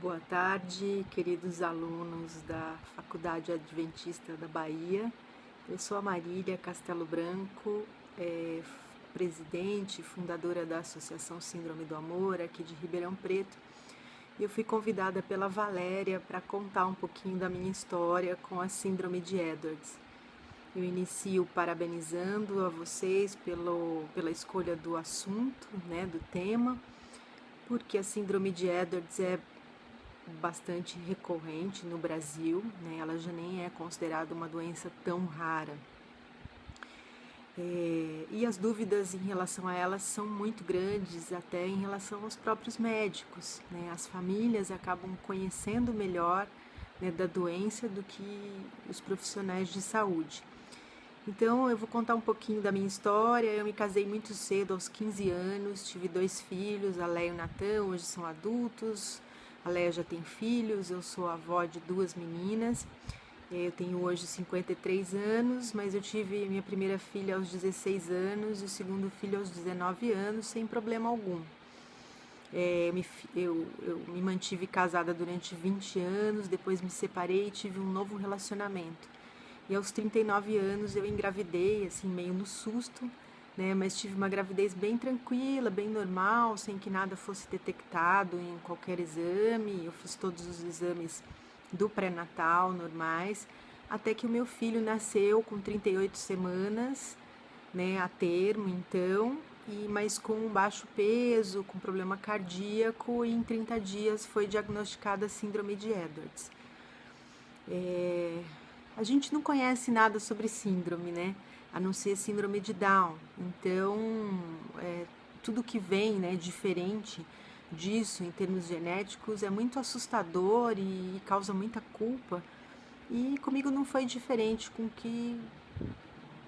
Boa tarde, queridos alunos da Faculdade Adventista da Bahia. Eu sou a Marília Castelo Branco, presidente e fundadora da Associação Síndrome do Amor, aqui de Ribeirão Preto. E eu fui convidada pela Valéria para contar um pouquinho da minha história com a Síndrome de Edwards. Eu inicio parabenizando a vocês pela escolha do assunto, do tema, porque a Síndrome de Edwards é bastante recorrente no Brasil, ela já nem é considerada uma doença tão rara. E as dúvidas em relação a ela são muito grandes, até em relação aos próprios médicos. As famílias acabam conhecendo melhor da doença do que os profissionais de saúde. Então eu vou contar um pouquinho da minha história. Eu me casei muito cedo, aos 15 anos, tive 2 filhos, a Leia e o Natan, hoje são adultos. A Leia já tem filhos, eu sou avó de 2 meninas. Eu tenho hoje 53 anos, mas eu tive minha primeira filha aos 16 anos e o segundo filho aos 19 anos, sem problema algum. Eu me mantive casada durante 20 anos, depois me separei e tive um novo relacionamento. E aos 39 anos eu engravidei, assim, meio no susto, mas tive uma gravidez bem tranquila, bem normal, sem que nada fosse detectado em qualquer exame. Eu fiz todos os exames do pré-natal normais, até que o meu filho nasceu com 38 semanas, a termo então, mas com baixo peso, com problema cardíaco, e em 30 dias foi diagnosticada a síndrome de Edwards. A gente não conhece nada sobre síndrome, a não ser síndrome de Down. Então, tudo que vem, diferente disso em termos genéticos é muito assustador e causa muita culpa. E comigo não foi diferente com o que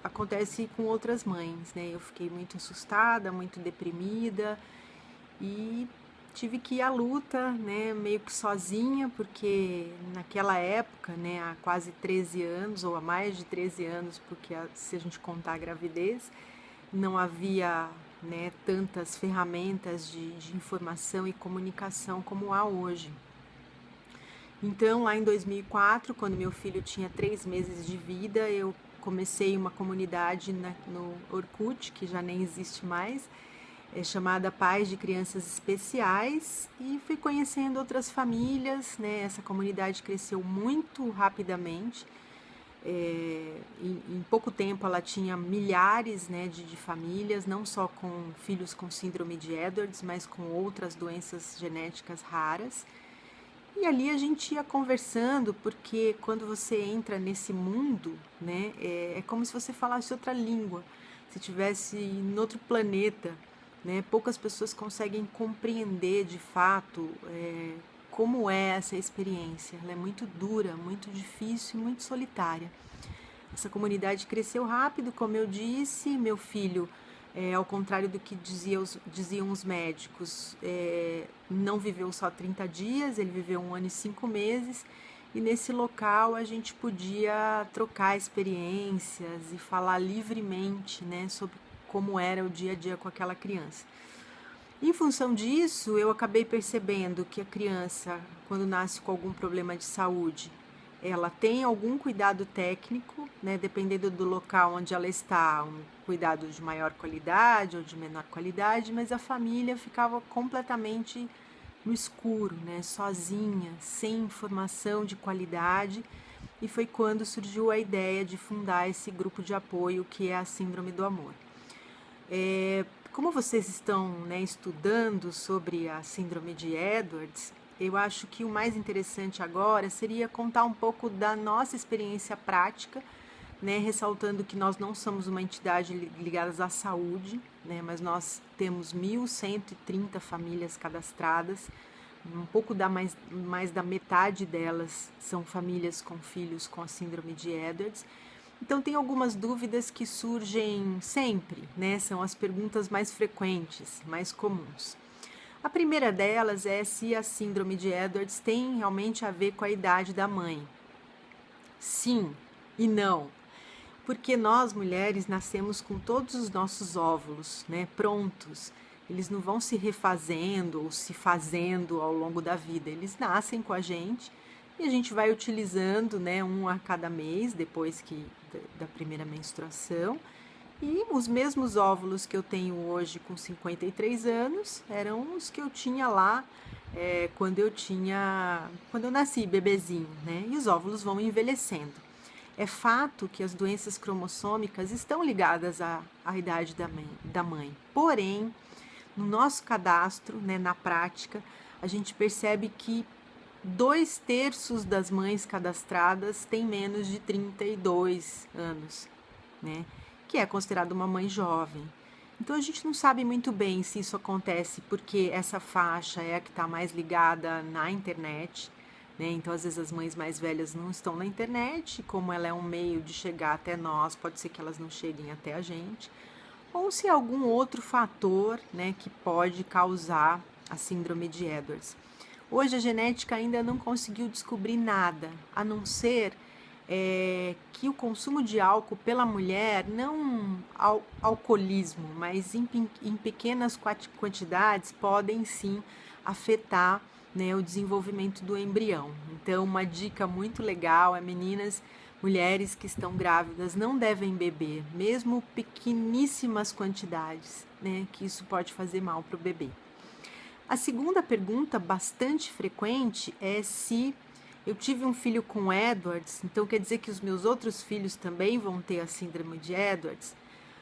acontece com outras mães, Eu fiquei muito assustada, muito deprimida e tive que ir à luta, meio que sozinha, porque naquela época, há quase 13 anos, ou há mais de 13 anos, porque se a gente contar a gravidez, não havia tantas ferramentas de informação e comunicação como há hoje. Então, lá em 2004, quando meu filho tinha 3 meses de vida, eu comecei uma comunidade no Orkut, que já nem existe mais, chamada Pais de Crianças Especiais, e fui conhecendo outras famílias, Essa comunidade cresceu muito rapidamente. Em pouco tempo ela tinha milhares de famílias, não só com filhos com síndrome de Edwards, mas com outras doenças genéticas raras. E ali a gente ia conversando, porque quando você entra nesse mundo, é como se você falasse outra língua, se estivesse em outro planeta, Poucas pessoas conseguem compreender de fato como é essa experiência. Ela é muito dura, muito difícil e muito solitária. Essa comunidade cresceu rápido, como eu disse. Meu filho, ao contrário do que diziam os médicos, não viveu só 30 dias, ele viveu 1 ano e 5 meses. E nesse local a gente podia trocar experiências e falar livremente, sobre como era o dia a dia com aquela criança. Em função disso, eu acabei percebendo que a criança, quando nasce com algum problema de saúde, ela tem algum cuidado técnico, dependendo do local onde ela está, um cuidado de maior qualidade ou de menor qualidade, mas a família ficava completamente no escuro, sozinha, sem informação de qualidade. E foi quando surgiu a ideia de fundar esse grupo de apoio que é a Síndrome do Amor. Como vocês estão estudando sobre a síndrome de Edwards, eu acho que o mais interessante agora seria contar um pouco da nossa experiência prática, ressaltando que nós não somos uma entidade ligada à saúde, mas nós temos 1.130 famílias cadastradas, um pouco mais da metade delas são famílias com filhos com a síndrome de Edwards. Então, tem algumas dúvidas que surgem sempre, São as perguntas mais frequentes, mais comuns. A primeira delas é se a síndrome de Edwards tem realmente a ver com a idade da mãe. Sim e não, porque nós mulheres nascemos com todos os nossos óvulos, prontos. eles não vão se refazendo ou se fazendo ao longo da vida, eles nascem com a gente e a gente vai utilizando, né, um a cada mês depois da primeira menstruação. E os mesmos óvulos que eu tenho hoje com 53 anos eram os que eu tinha lá quando eu nasci, bebezinho, né? E os óvulos vão envelhecendo. É fato que as doenças cromossômicas estão ligadas à idade da mãe. Porém, no nosso cadastro, né, na prática, a gente percebe que 2/3 das mães cadastradas têm menos de 32 anos, né? Que é considerada uma mãe jovem. Então a gente não sabe muito bem se isso acontece porque essa faixa é a que está mais ligada na internet, né? Então às vezes as mães mais velhas não estão na internet, como ela é um meio de chegar até nós, pode ser que elas não cheguem até a gente, ou se há algum outro fator, né, que pode causar a síndrome de Edwards. Hoje a genética ainda não conseguiu descobrir nada, a não ser que o consumo de álcool pela mulher, não alcoolismo, mas em pequenas quantidades, podem sim afetar, né, o desenvolvimento do embrião. Então, uma dica muito legal é meninas, mulheres que estão grávidas não devem beber, mesmo pequeníssimas quantidades, né, que isso pode fazer mal para o bebê. A segunda pergunta, bastante frequente, é se eu tive um filho com Edwards, então quer dizer que os meus outros filhos também vão ter a síndrome de Edwards?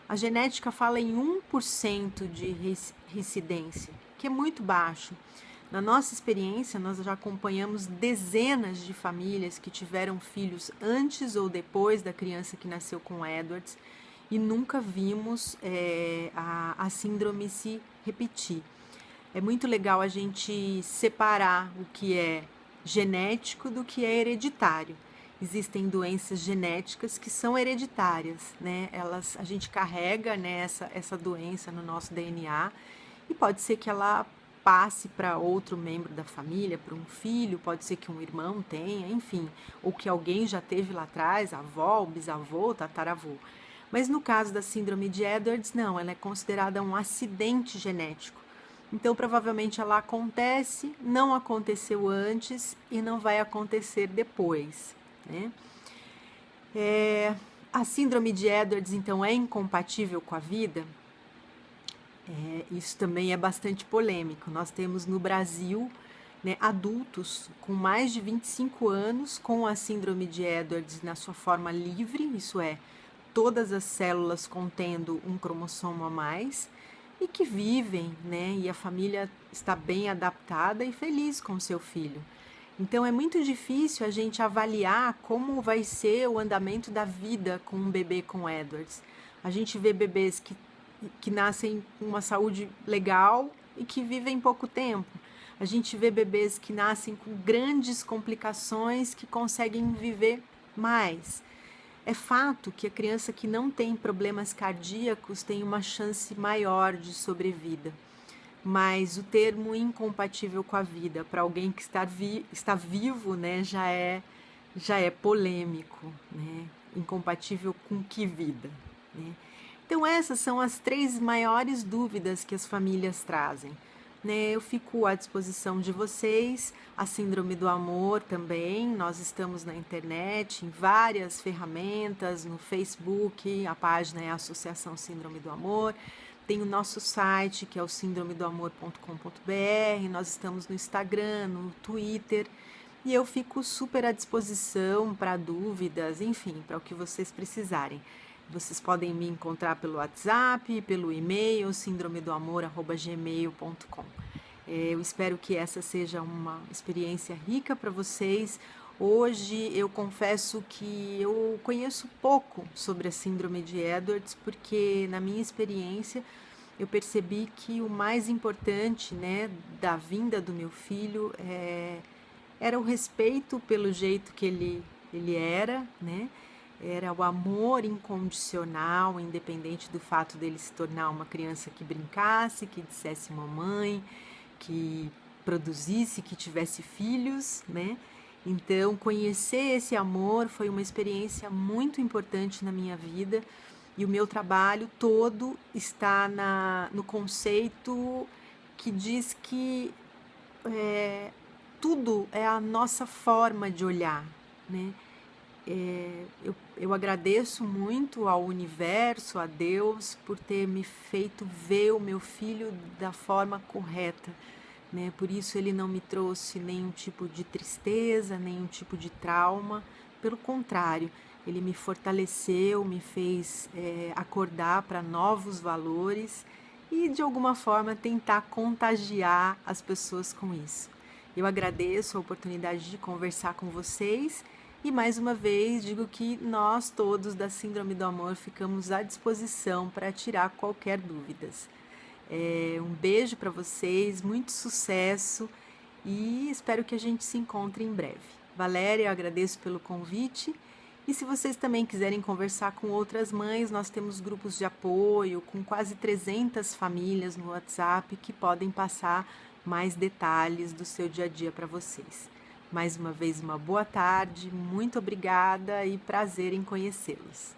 A genética fala em 1% de reincidência, que é muito baixo. Na nossa experiência, nós já acompanhamos dezenas de famílias que tiveram filhos antes ou depois da criança que nasceu com Edwards e nunca vimos a síndrome se repetir. É muito legal a gente separar o que é genético do que é hereditário. Existem doenças genéticas que são hereditárias, né? A gente carrega, né, essa doença no nosso DNA e pode ser que ela passe para outro membro da família, para um filho, pode ser que um irmão tenha, enfim, ou que alguém já teve lá atrás, avó, bisavô, tataravô. Mas no caso da síndrome de Edwards, não, ela é considerada um acidente genético. Então, provavelmente ela acontece, não aconteceu antes e não vai acontecer depois, né? A síndrome de Edwards, então, é incompatível com a vida? Isso também é bastante polêmico. Nós temos no Brasil, né, adultos com mais de 25 anos com a síndrome de Edwards na sua forma livre, isso é, todas as células contendo um cromossomo a mais, e que vivem, né? E a família está bem adaptada e feliz com seu filho. Então é muito difícil a gente avaliar como vai ser o andamento da vida com um bebê com Edwards. A gente vê bebês que nascem com uma saúde legal e que vivem pouco tempo. A gente vê bebês que nascem com grandes complicações que conseguem viver mais. É fato que a criança que não tem problemas cardíacos tem uma chance maior de sobrevida, mas o termo incompatível com a vida para alguém que está vivo, né, já é polêmico, né? Incompatível com que vida, né? Então essas são as 3 maiores dúvidas que as famílias trazem. Eu fico à disposição de vocês. A Síndrome do Amor também, nós estamos na internet, em várias ferramentas, no Facebook, a página é a Associação Síndrome do Amor, tem o nosso site, que é o síndromedoamor.com.br, nós estamos no Instagram, no Twitter, e eu fico super à disposição para dúvidas, enfim, para o que vocês precisarem. Vocês podem me encontrar pelo WhatsApp, pelo e-mail, síndromedoamor@gmail.com. Eu espero que essa seja uma experiência rica para vocês. Hoje eu confesso que eu conheço pouco sobre a síndrome de Edwards, porque na minha experiência eu percebi que o mais importante, né, da vinda do meu filho era o respeito pelo jeito que ele era, né? Era o amor incondicional, independente do fato dele se tornar uma criança que brincasse, que dissesse mamãe, que produzisse, que tivesse filhos, né? Então, conhecer esse amor foi uma experiência muito importante na minha vida E o meu trabalho todo está no conceito que diz que tudo é a nossa forma de olhar, né? Eu agradeço muito ao universo, a Deus, por ter me feito ver o meu filho da forma correta, né? Por isso ele não me trouxe nenhum tipo de tristeza, nenhum tipo de trauma. Pelo contrário, ele me fortaleceu, me fez acordar para novos valores e de alguma forma tentar contagiar as pessoas com isso. Eu agradeço a oportunidade de conversar com vocês e mais uma vez digo que nós todos da Síndrome do Amor ficamos à disposição para tirar qualquer dúvidas. Um beijo para vocês, muito sucesso e espero que a gente se encontre em breve. Valéria, eu agradeço pelo convite. E se vocês também quiserem conversar com outras mães, nós temos grupos de apoio com quase 300 famílias no WhatsApp que podem passar mais detalhes do seu dia a dia para vocês. Mais uma vez, uma boa tarde, muito obrigada e prazer em conhecê-los.